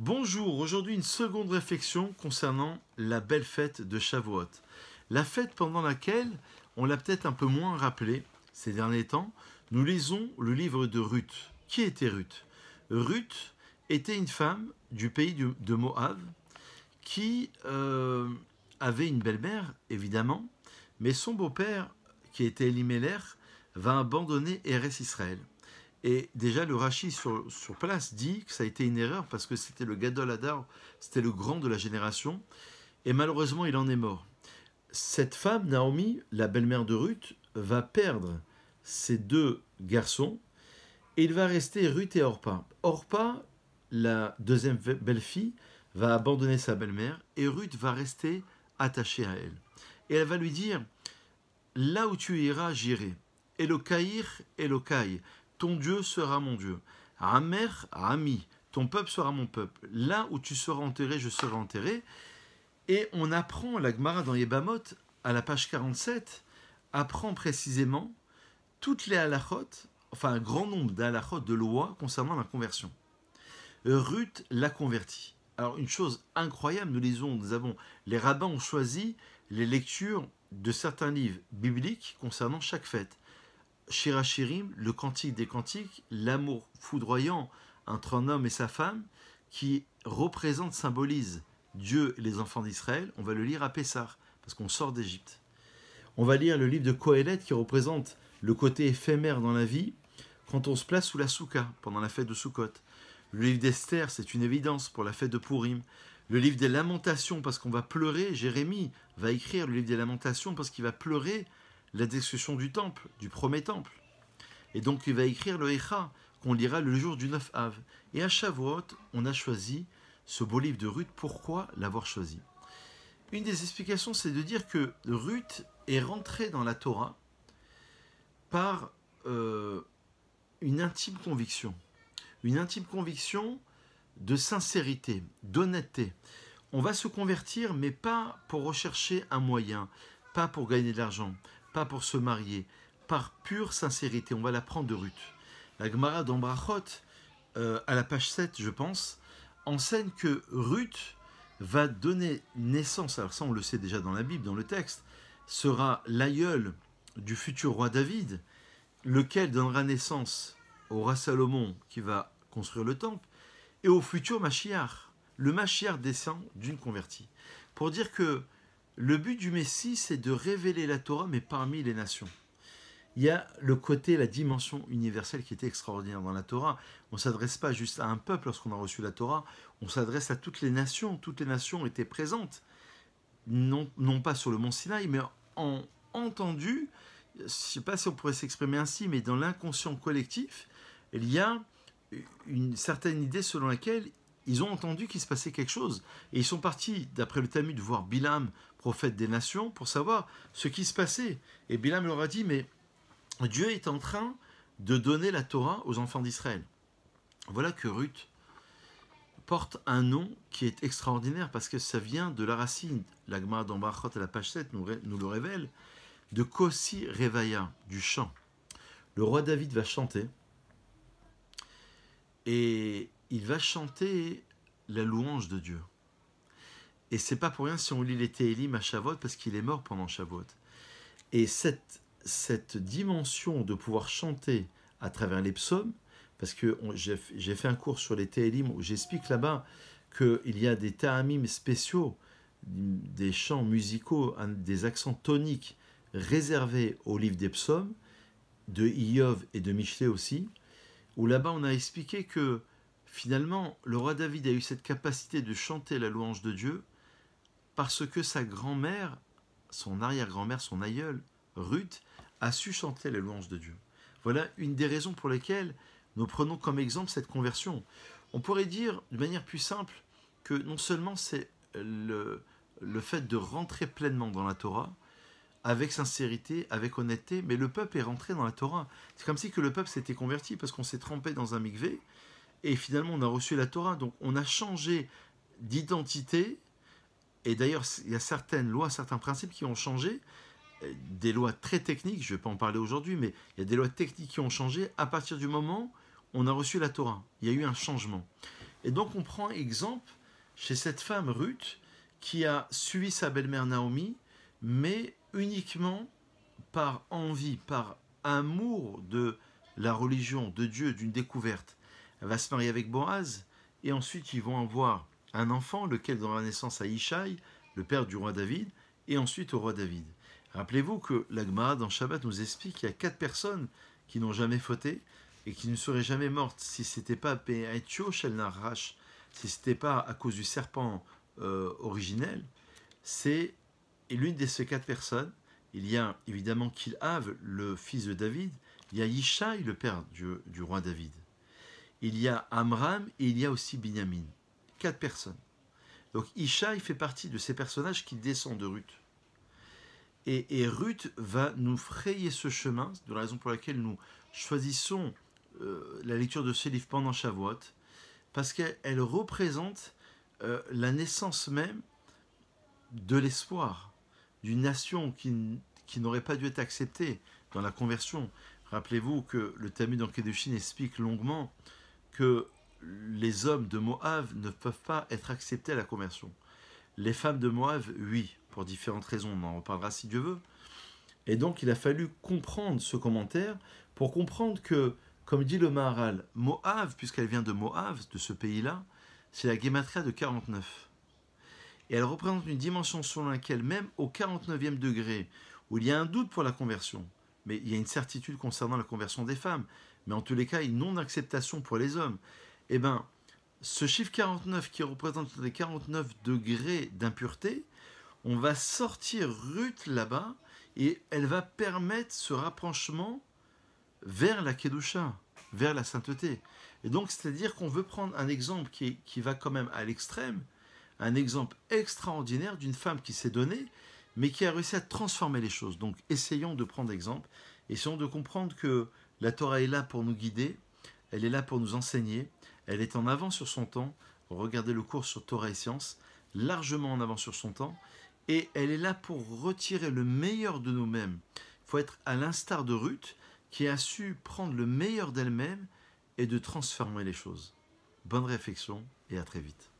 Bonjour, aujourd'hui une seconde réflexion concernant la belle fête de Shavuot. La fête pendant laquelle, on l'a peut-être un peu moins rappelé ces derniers temps, nous lisons le livre de Ruth. Qui était Ruth? Ruth était une femme du pays de Moab qui avait une belle-mère, évidemment, mais son beau-père, qui était Elimelech, va abandonner Eretz Israël. Et déjà, le Rashi sur place dit que ça a été une erreur parce que c'était le Gadol Hadar, c'était le grand de la génération, et malheureusement, il en est mort. Cette femme, Naomi, la belle-mère de Ruth, va perdre ses deux garçons, et il va rester Ruth et Orpa. Orpa, la deuxième belle-fille, va abandonner sa belle-mère, et Ruth va rester attachée à elle. Et elle va lui dire, là où tu iras, j'irai. Elokaïr, Elokaï. Ton Dieu sera mon Dieu. Amer, Ami. Ton peuple sera mon peuple. Là où tu seras enterré, je serai enterré. Et on apprend, la Gemara dans Yebamot, à la page 47, apprend précisément toutes les halachot, enfin un grand nombre d'halachot, de lois concernant la conversion. Ruth l'a converti. Alors une chose incroyable, nous avons, les rabbins ont choisi les lectures de certains livres bibliques concernant chaque fête. Shir HaShirim, le cantique des cantiques, l'amour foudroyant entre un homme et sa femme, qui représente, symbolise Dieu et les enfants d'Israël. On va le lire à Pessah, parce qu'on sort d'Égypte. On va lire le livre de Kohelet, qui représente le côté éphémère dans la vie, quand on se place sous la soukha, pendant la fête de Sukkot. Le livre d'Esther, c'est une évidence pour la fête de Purim. Le livre des Lamentations, parce qu'on va pleurer, Jérémie va écrire le livre des Lamentations, parce qu'il va pleurer la destruction du temple, du premier temple. Et donc il va écrire le Echa, qu'on lira le jour du 9 Av. Et à Shavuot, on a choisi ce beau livre de Ruth. Pourquoi l'avoir choisi? Une des explications, c'est de dire que Ruth est rentrée dans la Torah par une intime conviction. Une intime conviction de sincérité, d'honnêteté. On va se convertir, mais pas pour rechercher un moyen, pas pour gagner de l'argent, pas pour se marier, par pure sincérité. On va l'apprendre de Ruth. La Gemara dans Brachot, à la page 7, je pense, enseigne que Ruth va donner naissance, alors ça on le sait déjà dans la Bible, dans le texte, sera l'aïeul du futur roi David, lequel donnera naissance au roi Salomon qui va construire le temple, et au futur Mashiach. Le Mashiach descend d'une convertie. Pour dire que le but du Messie, c'est de révéler la Torah, mais parmi les nations. Il y a le côté, la dimension universelle qui était extraordinaire dans la Torah. On ne s'adresse pas juste à un peuple lorsqu'on a reçu la Torah, on s'adresse à toutes les nations. Toutes les nations étaient présentes, non pas sur le mont Sinaï, mais ont entendu, je ne sais pas si on pourrait s'exprimer ainsi, mais dans l'inconscient collectif, il y a une certaine idée selon laquelle ils ont entendu qu'il se passait quelque chose. Et ils sont partis, d'après le Talmud, voir Bilam, prophète des nations, pour savoir ce qui se passait. Et Bilam leur a dit, mais Dieu est en train de donner la Torah aux enfants d'Israël. Voilà que Ruth porte un nom qui est extraordinaire, parce que ça vient de la racine, la Gemara dans Brachot à la page 7 nous le révèle, de Kosi Revaya, du chant. Le roi David va chanter, et il va chanter la louange de Dieu. Et c'est pas pour rien si on lit les Télim à Shavuot, parce qu'il est mort pendant Shavuot. Et cette dimension de pouvoir chanter à travers les psaumes, parce que j'ai fait un cours sur les Télim où j'explique là-bas qu'il y a des ta'amim spéciaux, des chants musicaux, des accents toniques réservés au livre des psaumes, de Iyov et de Michelet aussi, où là-bas on a expliqué que finalement le roi David a eu cette capacité de chanter la louange de Dieu parce que sa grand-mère, son arrière-grand-mère, son aïeule, Ruth, a su chanter la louange de Dieu. Voilà une des raisons pour lesquelles nous prenons comme exemple cette conversion. On pourrait dire de manière plus simple que non seulement c'est le fait de rentrer pleinement dans la Torah, avec sincérité, avec honnêteté, mais le peuple est rentré dans la Torah. C'est comme si que le peuple s'était converti parce qu'on s'est trempé dans un mikvé et finalement on a reçu la Torah. Donc on a changé d'identité, et d'ailleurs il y a certaines lois, certains principes qui ont changé, des lois très techniques, je ne vais pas en parler aujourd'hui, mais il y a des lois techniques qui ont changé à partir du moment où on a reçu la Torah. Il y a eu un changement. Et donc on prend exemple chez cette femme Ruth qui a suivi sa belle-mère Naomi, mais uniquement par envie, par amour de la religion, de Dieu, d'une découverte. Elle va se marier avec Boaz, et ensuite ils vont avoir un enfant, lequel donnera naissance à Ishaï, le père du roi David, et ensuite au roi David. Rappelez-vous que la Gemara dans Shabbat nous explique qu'il y a 4 personnes qui n'ont jamais fauté et qui ne seraient jamais mortes si ce n'était pas Pe'etio Shel Narash, si ce n'était pas à cause du serpent originel. C'est l'une de ces 4 personnes. Il y a évidemment Kilhav, le fils de David. Il y a Ishaï, le père du roi David. Il y a Amram et il y a aussi Binyamin. 4 personnes. Donc Ishaï fait partie de ces personnages qui descendent de Ruth. Et Ruth va nous frayer ce chemin, c'est la raison pour laquelle nous choisissons la lecture de ce livre pendant Shavuot, parce qu'elle représente la naissance même de l'espoir, d'une nation qui n'aurait pas dû être acceptée dans la conversion. Rappelez-vous que le Talmud en Kedushin explique longuement que les hommes de Moab ne peuvent pas être acceptés à la conversion. Les femmes de Moab, oui, pour différentes raisons, on en reparlera si Dieu veut. Et donc il a fallu comprendre ce commentaire pour comprendre que, comme dit le Maharal, Moab, puisqu'elle vient de Moab, de ce pays-là, c'est la Gematria de 49. Et elle représente une dimension selon laquelle, même au 49e degré, où il y a un doute pour la conversion, mais il y a une certitude concernant la conversion des femmes, mais en tous les cas, une non-acceptation pour les hommes, eh bien, ce chiffre 49 qui représente les 49 degrés d'impureté, on va sortir Ruth là-bas et elle va permettre ce rapprochement vers la Kedusha, vers la sainteté. Et donc, c'est-à-dire qu'on veut prendre un exemple qui va quand même à l'extrême, un exemple extraordinaire d'une femme qui s'est donnée, mais qui a réussi à transformer les choses. Donc, essayons de prendre exemple, essayons de comprendre que la Torah est là pour nous guider, elle est là pour nous enseigner, elle est en avance sur son temps. Regardez le cours sur Torah et Sciences, largement en avance sur son temps, et elle est là pour retirer le meilleur de nous-mêmes. Il faut être à l'instar de Ruth, qui a su prendre le meilleur d'elle-même et de transformer les choses. Bonne réflexion et à très vite.